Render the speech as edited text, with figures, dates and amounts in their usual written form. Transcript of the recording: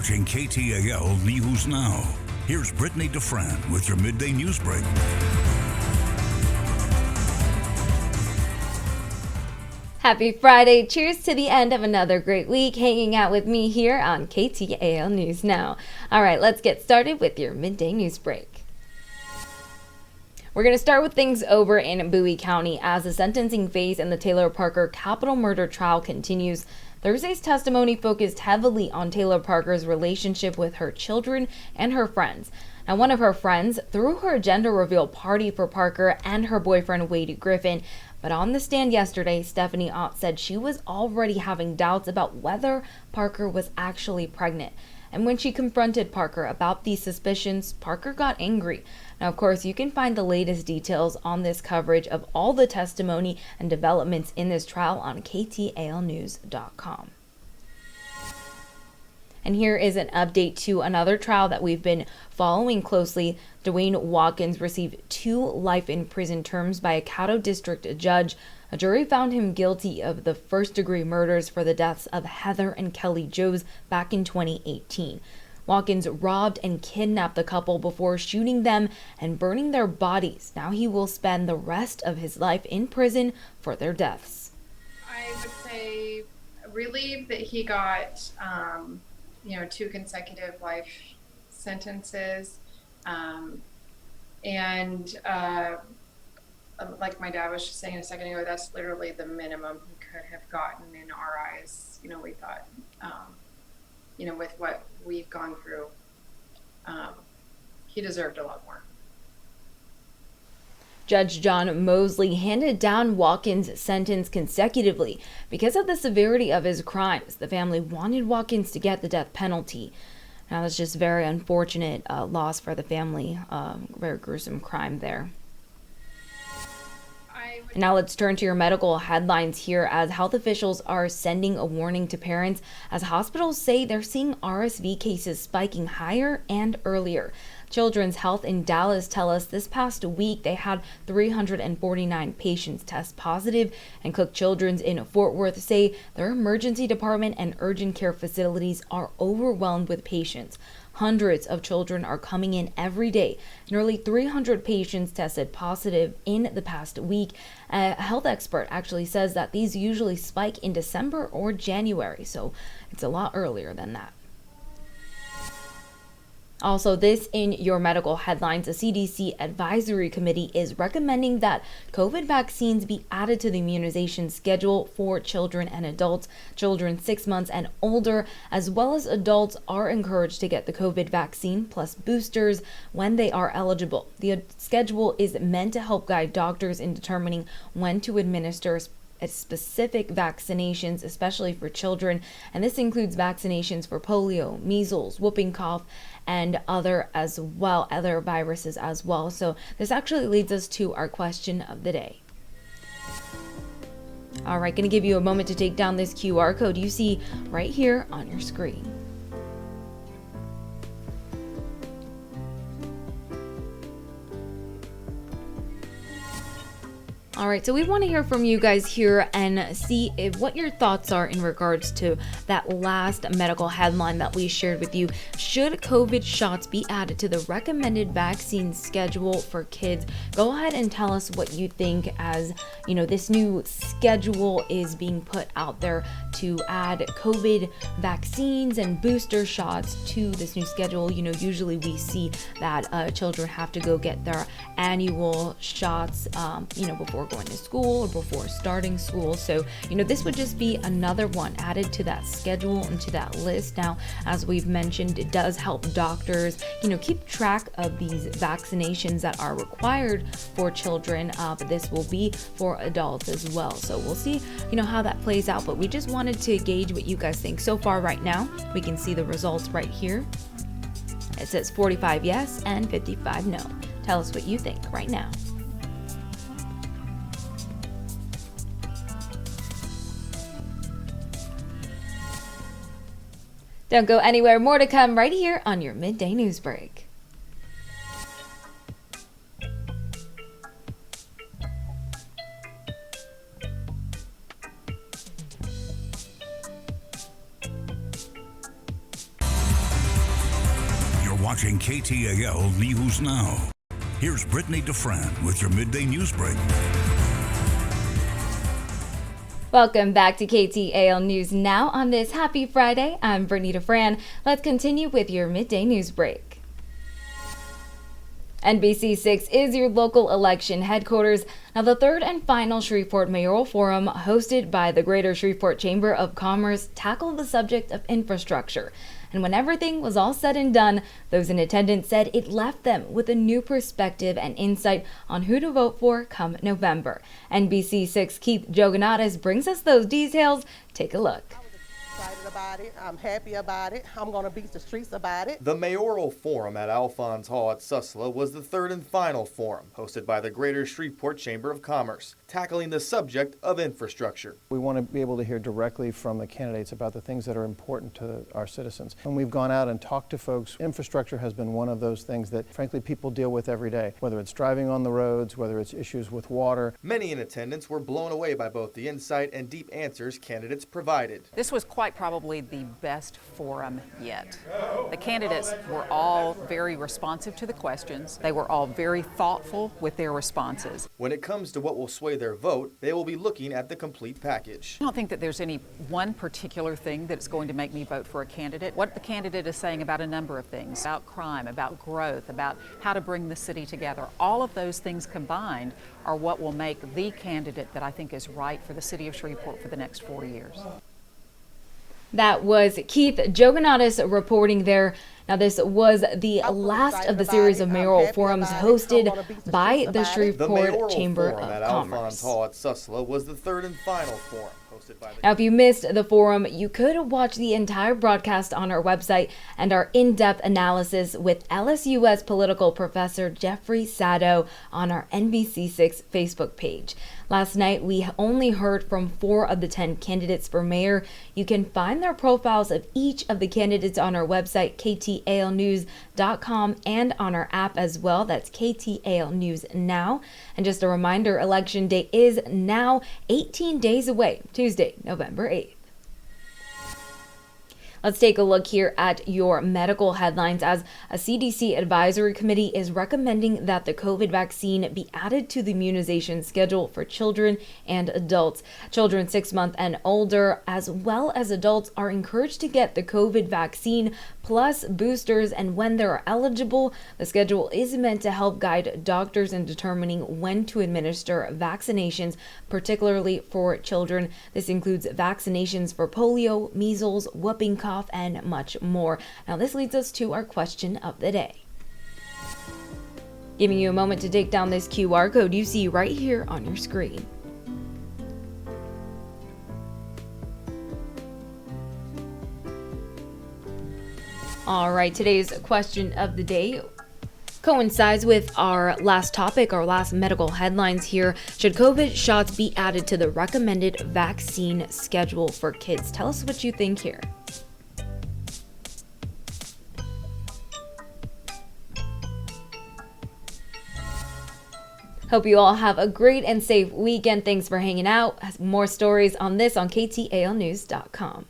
watching KTAL News Now. Here's Brittany DeFran with your midday news break. Happy Friday. Cheers to the end of another great week hanging out with me here on KTAL News Now. All right, let's get started with your midday news break. We're going to start with things over in Bowie County as the sentencing phase in the Taylor Parker capital murder trial continues. Thursday's testimony focused heavily on Taylor Parker's relationship with her children and her friends. Now, one of her friends threw her gender reveal party for Parker and her boyfriend, Wade Griffin. But on the stand yesterday, Stephanie Ott said she was already having doubts about whether Parker was actually pregnant. And when she confronted Parker about these suspicions, Parker got angry. Now, of course, you can find the latest details on this coverage of all the testimony and developments in this trial on KTALnews.com. And here is an update to another trial that we've been following closely. Dewayne Watkins received 2 life in prison terms by a Caddo District judge. A jury found him guilty of the first-degree murders for the deaths of Heather and Kelly Joes back in 2018. Watkins robbed and kidnapped the couple before shooting them and burning their bodies. Now he will spend the rest of his life in prison for their deaths. I would say relieved that he got 2 consecutive life sentences. Like my dad was just saying a second ago, that's literally the minimum he could have gotten in our eyes. We thought, with what we've gone through, he deserved a lot more. Judge John Mosley handed down Watkins' sentence consecutively because of the severity of his crimes. The family wanted Watkins to get the death penalty. Now, that's just very unfortunate loss for the family. Very gruesome crime there. And now let's turn to your medical headlines here as health officials are sending a warning to parents as hospitals say they're seeing RSV cases spiking higher and earlier. Children's Health in Dallas tell us this past week they had 349 patients test positive, and Cook Children's in Fort Worth say their emergency department and urgent care facilities are overwhelmed with patients. Hundreds of children are coming in every day. Nearly 300 patients tested positive in the past week. A health expert actually says that these usually spike in December or January, so it's a lot earlier than that. Also, this in your medical headlines, a CDC advisory committee is recommending that COVID vaccines be added to the immunization schedule for children and adults. Children 6 months and older, as well as adults, are encouraged to get the COVID vaccine plus boosters when they are eligible. The schedule is meant to help guide doctors in determining when to administer specific vaccinations, especially for children, and this includes vaccinations for polio, measles, whooping cough, and other viruses as well. So this actually leads us to our question of the day. All right, going to give you a moment to take down this QR code you see right here on your screen. All right, so we want to hear from you guys here and see what your thoughts are in regards to that last medical headline that we shared with you. Should COVID shots be added to the recommended vaccine schedule for kids? Go ahead and tell us what you think as, this new schedule is being put out there to add COVID vaccines and booster shots to this new schedule. Usually we see that children have to go get their annual shots, before going to school or before starting school. So, this would just be another one added to that schedule and to that list. Now, as we've mentioned, it does help doctors, keep track of these vaccinations that are required for children, but this will be for adults as well. So we'll see, how that plays out, but we just wanted to gauge what you guys think. So far right now, we can see the results right here. It says 45 yes and 55 no. Tell us what you think right now. Don't go anywhere. More to come right here on your Midday News Break. watching KTAL News Now. Here's Brittany DeFran with your midday news break. Welcome back to KTAL News Now on this happy Friday. I'm Brittany DeFran. Let's continue with your midday news break. NBC6 is your local election headquarters. Now, the third and final Shreveport Mayoral Forum, hosted by the Greater Shreveport Chamber of Commerce, tackled the subject of infrastructure. And when everything was all said and done, those in attendance said it left them with a new perspective and insight on who to vote for come November. NBC6 Keith Jogonatis brings us those details. Take a look. Excited about it. I'm happy about it. I'm going to beat the streets about it. The Mayoral Forum at Alphonse Hall at Susla was the third and final forum, hosted by the Greater Shreveport Chamber of Commerce, tackling the subject of infrastructure. We want to be able to hear directly from the candidates about the things that are important to our citizens. When we've gone out and talked to folks, infrastructure has been one of those things that, frankly, people deal with every day, whether it's driving on the roads, whether it's issues with water. Many in attendance were blown away by both the insight and deep answers candidates provided. This was quite probably the best forum yet. The candidates were all very responsive to the questions. They were all very thoughtful with their responses. When it comes to what will sway their vote, they will be looking at the complete package. I don't think that there's any one particular thing that's going to make me vote for a candidate. What the candidate is saying about a number of things, about crime, about growth, about how to bring the city together, all of those things combined are what will make the candidate that I think is right for the city of Shreveport for the next 4 years. That was Keith Jogonatis reporting there. Now, this was the last of the series of mayoral forums hosted by the Shreveport Chamber of Commerce. The Mayoral Forum at Alphonse Hall at Susla was the third and final forum. Now, if you missed the forum, you could watch the entire broadcast on our website and our in-depth analysis with LSUS political professor Jeffrey Sado on our NBC6 Facebook page. Last night, we only heard from 4 of the 10 candidates for mayor. You can find their profiles of each of the candidates on our website, KTALnews.com, and on our app as well. That's KTAL News Now. And just a reminder, Election Day is now 18 days away, Tuesday, November 8th. Let's take a look here at your medical headlines as a CDC advisory committee is recommending that the COVID vaccine be added to the immunization schedule for children and adults. Children 6 months and older, as well as adults, are encouraged to get the COVID vaccine plus boosters, and when they're eligible, the schedule is meant to help guide doctors in determining when to administer vaccinations, particularly for children. This includes vaccinations for polio, measles, whooping cough, and much more. Now, this leads us to our question of the day. Giving you a moment to take down this QR code you see right here on your screen. All right, today's question of the day coincides with our last topic, our last medical headlines here. Should COVID shots be added to the recommended vaccine schedule for kids? Tell us what you think here. Hope you all have a great and safe weekend. Thanks for hanging out. More stories on this on KTALnews.com.